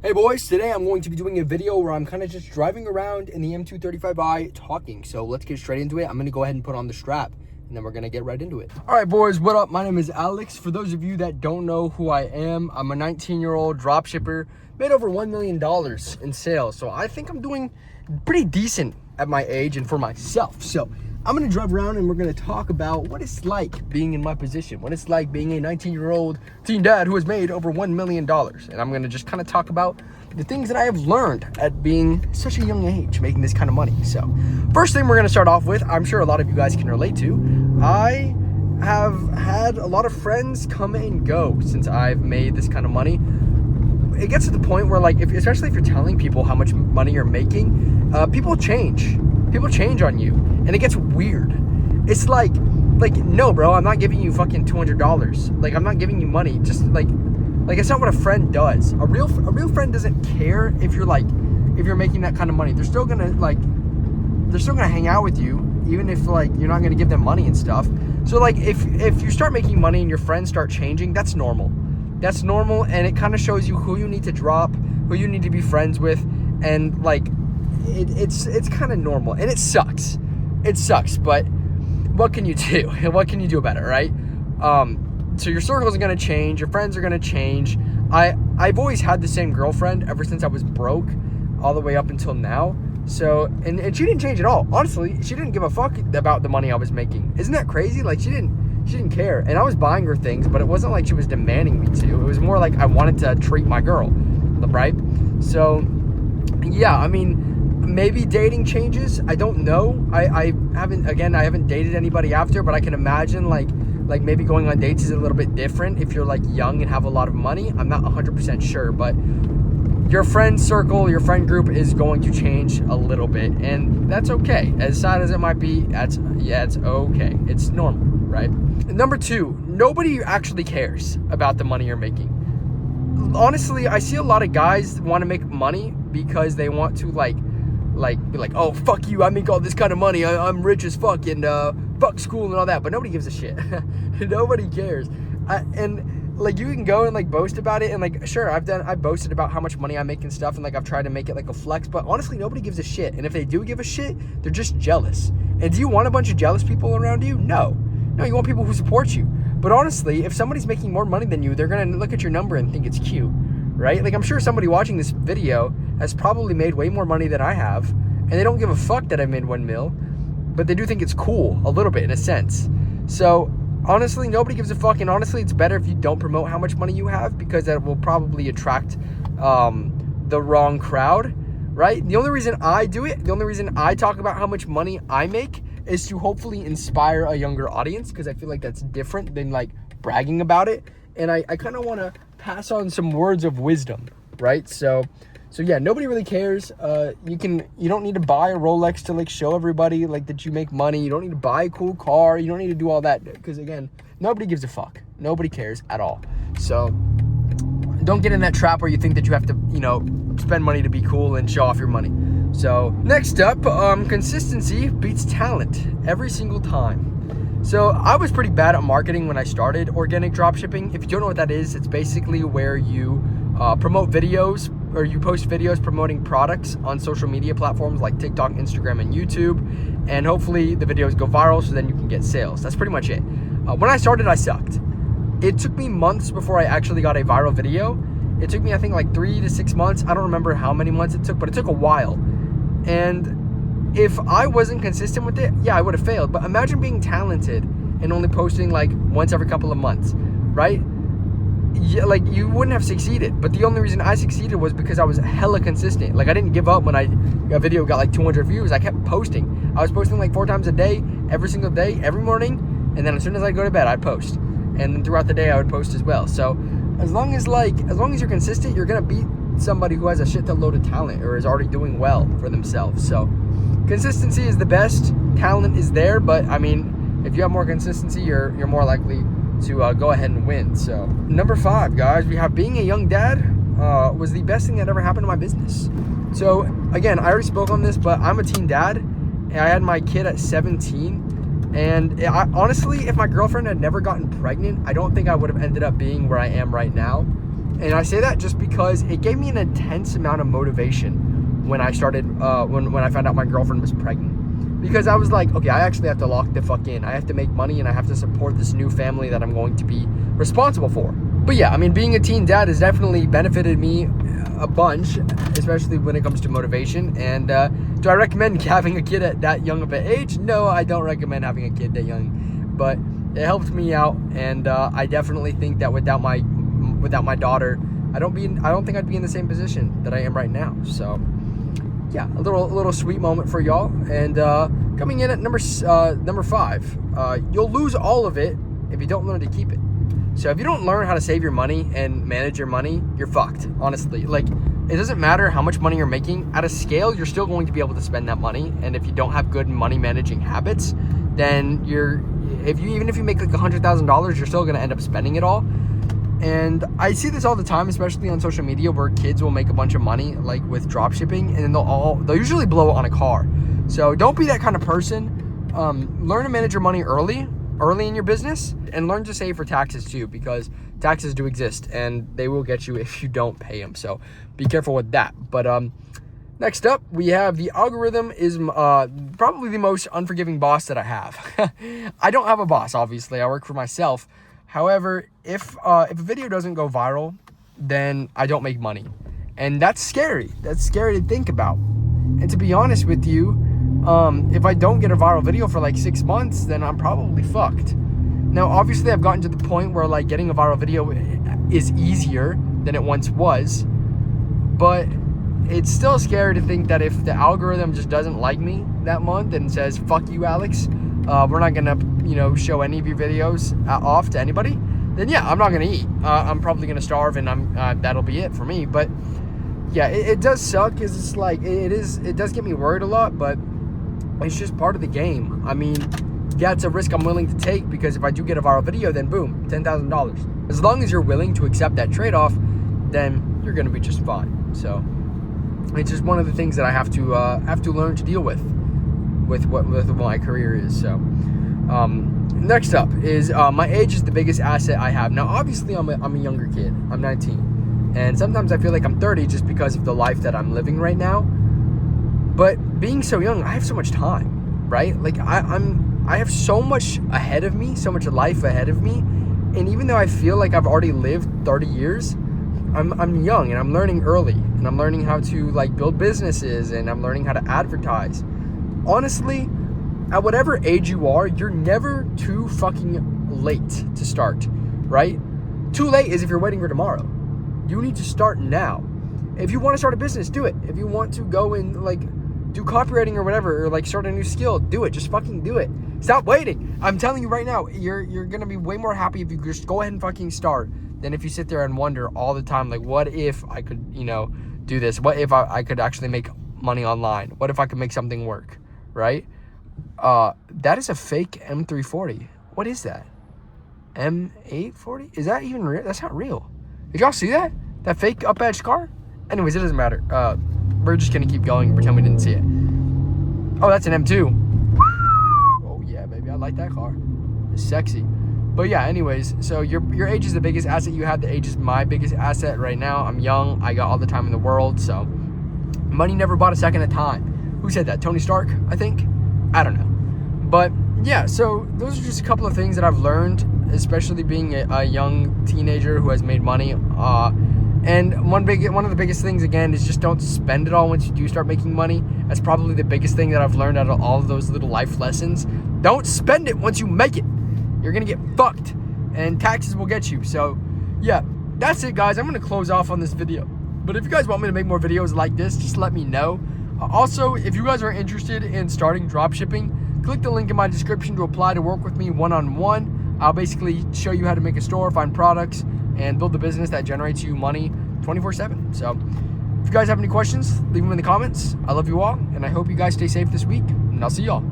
Hey boys, today I'm going to be doing a video where I'm kind of just driving around in the M235i talking. So let's get straight into it. I'm going to go ahead and put on the strap and then we're going to get right into it. All right boys, what up? My name is Alex. For those of you that don't know who I am, I'm a 19-year-old dropshipper, made over $1 million in sales. So I think I'm doing pretty decent at my age and for myself. So I'm going to drive around and we're going to talk about what it's like being in my position, what it's like being a 19-year-old teen dad who has made over $1 million. And I'm going to just kind of talk about the things that I have learned at being such a young age, making this kind of money. So first thing we're going to start off with, I'm sure a lot of you guys can relate to, I have had a lot of friends come and go since I've made this kind of money. It gets to the point where, like, especially if you're telling people how much money you're making, people change on you. And it gets weird. It's like, no, bro, I'm not giving you fucking $200. Like, I'm not giving you money. Just like it's not what a friend does. A real friend doesn't care if you're making that kind of money. They're still gonna hang out with you, even if like you're not gonna give them money and stuff. So like, if you start making money and your friends start changing, that's normal. That's normal, and it kind of shows you who you need to drop, who you need to be friends with, and like, it's kind of normal, and it sucks. It sucks, but what can you do? What can you do about it, right? So your circles are going to change. Your friends are going to change. I've always had the same girlfriend ever since I was broke all the way up until now. So, and she didn't change at all. Honestly, she didn't give a fuck about the money I was making. Isn't that crazy? Like, she didn't care. And I was buying her things, but it wasn't like she was demanding me to. It was more like I wanted to treat my girl, right? So, yeah, I mean, maybe dating changes. I don't know. I haven't dated anybody after, but I can imagine like maybe going on dates is a little bit different if you're like young and have a lot of money. I'm not 100% sure, but your friend circle, your friend group is going to change a little bit, and that's okay. As sad as it might be, it's okay. It's normal, right? Number two, nobody actually cares about the money you're making. Honestly, I see a lot of guys want to make money because they want to like be like, oh, fuck you, I make all this kind of money, I'm rich as fuck, and fuck school and all that, but nobody gives a shit. Nobody cares. And like, you can go and like boast about it, and like, sure, I've boasted about how much money I make and stuff, and like I've tried to make it like a flex, but honestly, nobody gives a shit. And if they do give a shit, they're just jealous. And do you want a bunch of jealous people around you? No, you want people who support you. But honestly, if somebody's making more money than you, they're gonna look at your number and think it's cute, right? Like, I'm sure somebody watching this video has probably made way more money than I have, and they don't give a fuck that I made 1 mil, but they do think it's cool a little bit, in a sense. So honestly, nobody gives a fuck, and honestly, it's better if you don't promote how much money you have, because that will probably attract the wrong crowd, right? The only reason I do it, the only reason I talk about how much money I make, is to hopefully inspire a younger audience, because I feel like that's different than like bragging about it. And I kind of want to pass on some words of wisdom, right? So yeah, nobody really cares. You don't need to buy a Rolex to like show everybody like that you make money. You don't need to buy a cool car. You don't need to do all that, because again, nobody gives a fuck. Nobody cares at all. So don't get in that trap where you think that you have to, spend money to be cool and show off your money. So next up, consistency beats talent every single time. So I was pretty bad at marketing when I started organic dropshipping. If you don't know what that is, it's basically where you promote videos, or you post videos promoting products on social media platforms like TikTok, Instagram, and YouTube. And hopefully the videos go viral so then you can get sales. That's pretty much it. When I started, I sucked. It took me months before I actually got a viral video. It took me, I think, like 3 to 6 months. I don't remember how many months it took, but it took a while. And if I wasn't consistent with it, yeah, I would have failed. But imagine being talented and only posting like once every couple of months, right? Yeah, like, you wouldn't have succeeded. But the only reason I succeeded was because I was hella consistent. Like, I didn't give up when a video got like 200 views. I kept posting. I was posting like 4 times a day, every single day, every morning. And then as soon as I go to bed, I'd post. And then throughout the day, I would post as well. So as long as you're consistent, you're gonna beat somebody who has a shit ton load of talent or is already doing well for themselves. So consistency is the best. Talent is there, but I mean, if you have more consistency, you're more likely to go ahead and win. So number 5, guys, we have being a young dad was the best thing that ever happened to my business. So again, I already spoke on this, but I'm a teen dad, and I had my kid at 17. And honestly, if my girlfriend had never gotten pregnant, I don't think I would have ended up being where I am right now. And I say that just because it gave me an intense amount of motivation when I started, when I found out my girlfriend was pregnant. Because I was like, okay, I actually have to lock the fuck in. I have to make money and I have to support this new family that I'm going to be responsible for. But yeah, I mean, being a teen dad has definitely benefited me a bunch, especially when it comes to motivation. And do I recommend having a kid at that young of an age? No, I don't recommend having a kid that young. But it helped me out, and I definitely think that without my daughter, I don't think I'd be in the same position that I am right now. So yeah, a little sweet moment for y'all. And coming in at number 5, you'll lose all of it if you don't learn to keep it. So if you don't learn how to save your money and manage your money, you're fucked, honestly. Like, it doesn't matter how much money you're making. At a scale, you're still going to be able to spend that money. And if you don't have good money managing habits, then even if you make like $100,000, you're still going to end up spending it all. And I see this all the time, especially on social media, where kids will make a bunch of money, like with drop shipping, and then they'll usually blow it on a car. So don't be that kind of person. Learn to manage your money early in your business, and learn to save for taxes too, because taxes do exist and they will get you if you don't pay them. So be careful with that. But next up, we have the algorithm is probably the most unforgiving boss that I have. I don't have a boss, obviously. I work for myself. However, if a video doesn't go viral, then I don't make money. And that's scary. That's scary to think about. And to be honest with you, if I don't get a viral video for like 6 months, then I'm probably fucked. Now, obviously, I've gotten to the point where like getting a viral video is easier than it once was, but it's still scary to think that if the algorithm just doesn't like me that month and says, fuck you, Alex, we're not gonna, show any of your videos off to anybody, then yeah, I'm not gonna eat. I'm probably gonna starve, and that'll be it for me. But yeah, it does suck, because it's like, it does get me worried a lot, but it's just part of the game. I mean, yeah, it's a risk I'm willing to take, because if I do get a viral video, then boom, $10,000. As long as you're willing to accept that trade-off, then you're gonna be just fine. So it's just one of the things that I have to learn to deal with what my career is. So next up is my age is the biggest asset I have. Now, obviously, I'm a younger kid. I'm 19, and sometimes I feel like I'm 30 just because of the life that I'm living right now. But being so young, I have so much time, right? Like I have so much ahead of me, so much life ahead of me. And even though I feel like I've already lived 30 years, I'm young, and I'm learning early, and I'm learning how to like build businesses, and I'm learning how to advertise. Honestly, at whatever age you are, you're never too fucking late to start, right? Too late is if you're waiting for tomorrow. You need to start now. If you want to start a business, do it. If you want to go and like do copywriting or whatever, or like start a new skill, do it. Just fucking do it. Stop waiting. I'm telling you right now, you're gonna be way more happy if you just go ahead and fucking start than if you sit there and wonder all the time, like, what if I could, do this? What if I could actually make money online? What if I could make something work, right? That is a fake M340. What is that? M840? Is that even real? That's not real. Did y'all see that? That fake up edge car? Anyways, it doesn't matter. We're just gonna keep going and pretend we didn't see it. Oh, that's an M2. Oh yeah, baby, I like that car. It's sexy. But yeah, anyways, so your age is the biggest asset you have. The age is my biggest asset right now. I'm young. I got all the time in the world. So money never bought a second of time. Who said that? Tony Stark, I think. I don't know. But yeah, so those are just a couple of things that I've learned, especially being a young teenager who has made money. And one of the biggest things, again, is just don't spend it all once you do start making money. That's probably the biggest thing that I've learned out of all of those little life lessons. Don't spend it once you make it. You're going to get fucked, and taxes will get you. So yeah, that's it, guys. I'm going to close off on this video. But if you guys want me to make more videos like this, just let me know. Also, if you guys are interested in starting dropshipping, click the link in my description to apply to work with me one-on-one. I'll basically show you how to make a store, find products, and build a business that generates you money 24/7. So if you guys have any questions, leave them in the comments. I love you all, and I hope you guys stay safe this week, and I'll see y'all.